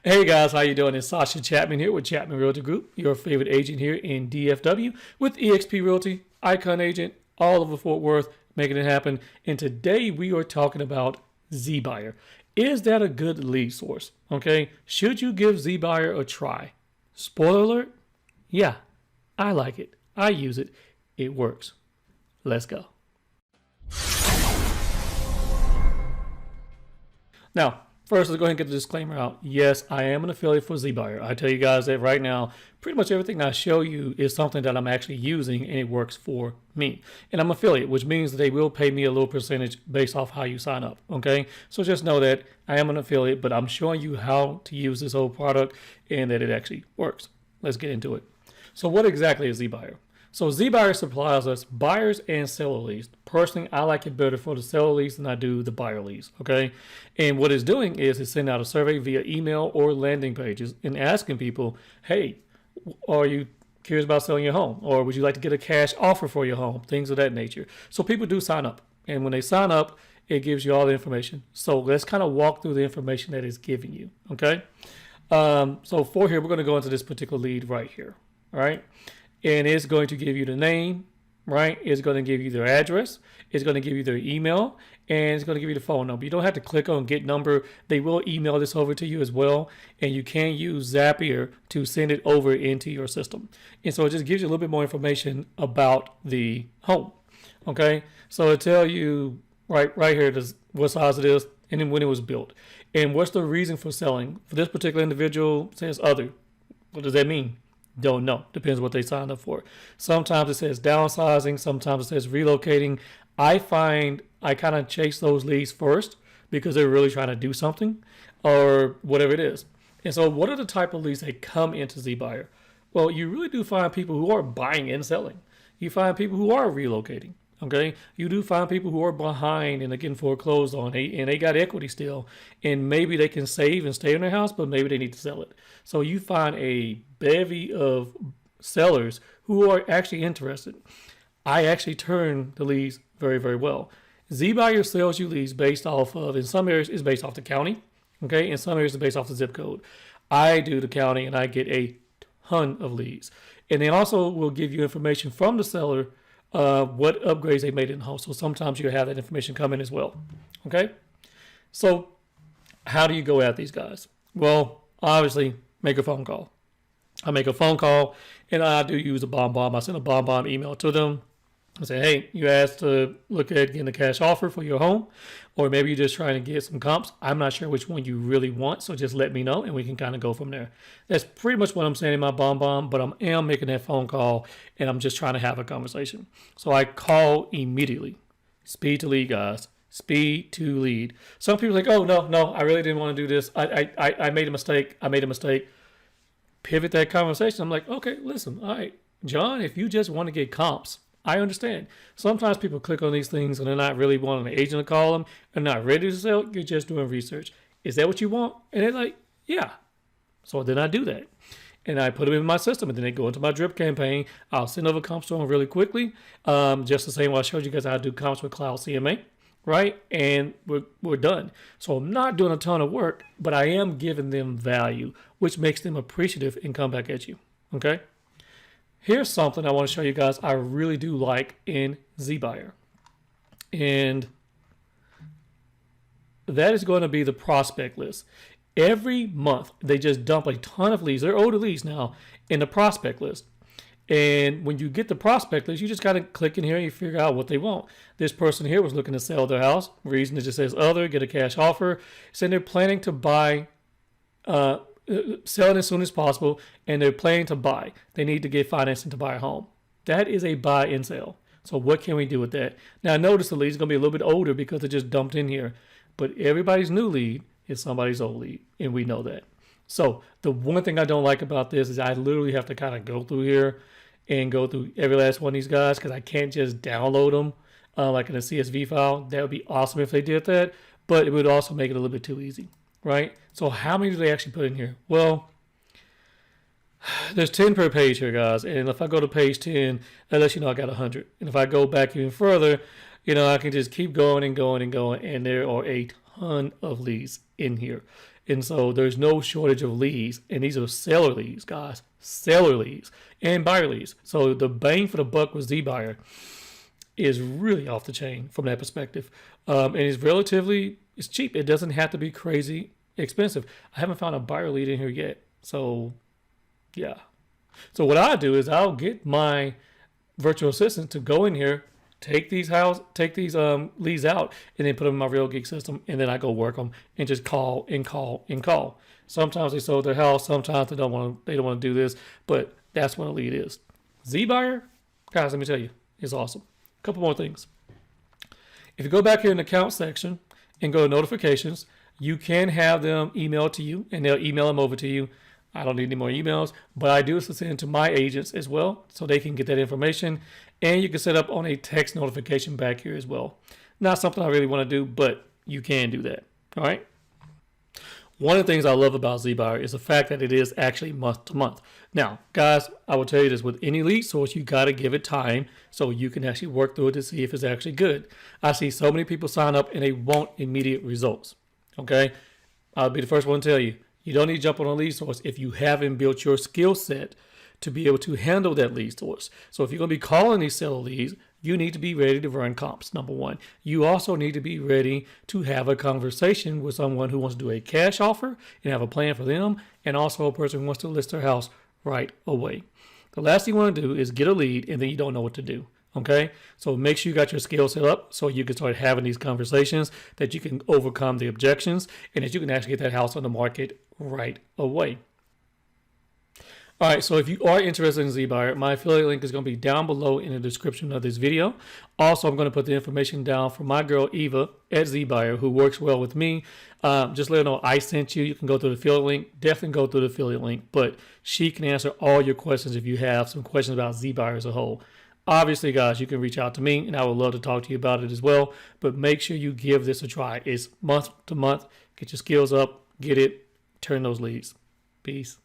Hey guys, how you doing? It's Sascha Chatman here with Chatman Realty Group, your favorite agent here in DFW with eXp Realty, Icon Agent, all over Fort Worth, making it happen. And today we are talking about Zbuyer. Is that a good lead source? Okay, should you give Zbuyer a try? Spoiler alert, yeah, I like it. I use it. It works. Let's go. Now, first, let's go ahead and get the disclaimer out. Yes, I am an affiliate for Zbuyer. I tell you guys that right now, pretty much everything I show you is something that I'm actually using and it works for me. And I'm an affiliate, which means that they will pay me a little percentage based off how you sign up, okay? So just know that I am an affiliate, but I'm showing you how to use this whole product and that it actually works. Let's get into it. So what exactly is Zbuyer? So Zbuyer supplies us buyers and seller leads. Personally, I like it better for the seller leads than I do the buyer leads, okay? And what it's doing is it's sending out a survey via email or landing pages and asking people, hey, are you curious about selling your home? Or would you like to get a cash offer for your home? Things of that nature. So people do sign up. And when they sign up, it gives you all the information. So let's kind of walk through the information that it's giving you, okay? So for here, we're going to go into this particular lead right here, all right? And it's going to give you the name, right? It's going to give you their address. It's going to give you their email, and it's going to give you the phone number. You don't have to click on get number. They will email this over to you as well, and you can use Zapier to send it over into your system. And so it just gives you a little bit more information about the home, okay? So it tell you right here what size it is, and then when it was built, and what's the reason for selling. For this particular individual, it says other. What does that mean? Don't know. Depends what they signed up for. Sometimes it says downsizing. Sometimes it says relocating. I find I kind of chase those leads first because they're really trying to do something or whatever it is. And so what are the type of leads that come into Zbuyer? Well, you really do find people who are buying and selling. You find people who are relocating. Okay, you do find people who are behind and are getting foreclosed on, and they got equity still, and maybe they can save and stay in their house, but maybe they need to sell it. So you find a bevy of sellers who are actually interested. I actually turn the leads very, very well. Zbuyer sells you leads based off of, in some areas, it's based off the county. Okay, in some areas, it's based off the zip code. I do the county, and I get a ton of leads, and they also will give you information from the seller. What upgrades they made in the home. So sometimes you have that information come in as well. Okay. So how do you go at these guys? Well, obviously make a phone call. I make a phone call and I do use a BombBomb. I send a BombBomb email to them. I say, hey, you asked to look at getting a cash offer for your home, or maybe you're just trying to get some comps. I'm not sure which one you really want, so just let me know and we can kind of go from there. That's pretty much what I'm saying in my BombBomb, but I am making that phone call and I'm just trying to have a conversation. So I call immediately. Speed to lead, guys. Speed to lead. Some people are like, oh, no, I really didn't want to do this. I made a mistake. Pivot that conversation. I'm like, okay, listen, all right, John, if you just want to get comps, I understand. Sometimes people click on these things and they're not really wanting an agent to call them. They're not ready to sell. You're just doing research. Is that what you want? And they're like, yeah. So then I do that. And I put them in my system. And then they go into my drip campaign. I'll send over comps to them really quickly. Just the same way I showed you guys how to do comps with Cloud CMA. Right? And we're done. So I'm not doing a ton of work, but I am giving them value, which makes them appreciative and come back at you. Okay? Here's something I want to show you guys I really do like in Zbuyer. And that is going to be the prospect list. Every month, they just dump a ton of leads. They're older leads now in the prospect list. And when you get the prospect list, you just got to click in here and you figure out what they want. This person here was looking to sell their house. Reason it just says other, get a cash offer. So they're planning to buy sell it as soon as possible, and they're planning to buy. They need to get financing to buy a home. That is a buy and sell. So what can we do with that? Now, notice the lead is going to be a little bit older because it just dumped in here. But everybody's new lead is somebody's old lead, and we know that. So the one thing I don't like about this is I literally have to kind of go through here and go through every last one of these guys because I can't just download them like in a CSV file. That would be awesome if they did that, but it would also make it a little bit too easy. Right? So how many do they actually put in here? Well, there's 10 per page here, guys. And if I go to page 10, that lets you know I got 100. And if I go back even further, I can just keep going and going and going. And there are a ton of leads in here. And so there's no shortage of leads. And these are seller leads, guys. Seller leads and buyer leads. So the bang for the buck with Zbuyer is really off the chain from that perspective. And it's cheap. It doesn't have to be crazy expensive. I haven't found a buyer lead in here yet. So yeah. So what I do is I'll get my virtual assistant to go in here, take these leads out, and then put them in my Real Geeks system, and then I go work them and just call and call and call. Sometimes they sold their house, sometimes they don't want to do this, but that's what a lead is. Zbuyer, guys, let me tell you, is awesome. A couple more things. If you go back here in the account section and go to notifications, you can have them emailed to you, and they'll email them over to you. I don't need any more emails, but I do send to my agents as well, so they can get that information. And you can set up on a text notification back here as well. Not something I really want to do, but you can do that. All right. One of the things I love about Zbuyer is the fact that it is actually month to month. Now, guys, I will tell you this: with any lead source, you got to give it time so you can actually work through it to see if it's actually good. I see so many people sign up and they want immediate results. Okay, I'll be the first one to tell you, you don't need to jump on a lead source if you haven't built your skill set to be able to handle that lead source. So if you're going to be calling these seller leads, you need to be ready to run comps, number one. You also need to be ready to have a conversation with someone who wants to do a cash offer and have a plan for them, and also a person who wants to list their house right away. The last thing you want to do is get a lead and then you don't know what to do. Okay, so make sure you got your skill set up so you can start having these conversations, that you can overcome the objections, and that you can actually get that house on the market right away. All right, so if you are interested in Zbuyer, my affiliate link is going to be down below in the description of this video. Also, I'm going to put the information down for my girl Eva at Zbuyer, who works well with me. Just let her know I sent you. You can go through the affiliate link. Definitely go through the affiliate link, but she can answer all your questions if you have some questions about Zbuyer as a whole. Obviously, guys, you can reach out to me, and I would love to talk to you about it as well. But make sure you give this a try. It's month to month. Get your skills up. Get it. Turn those leads. Peace.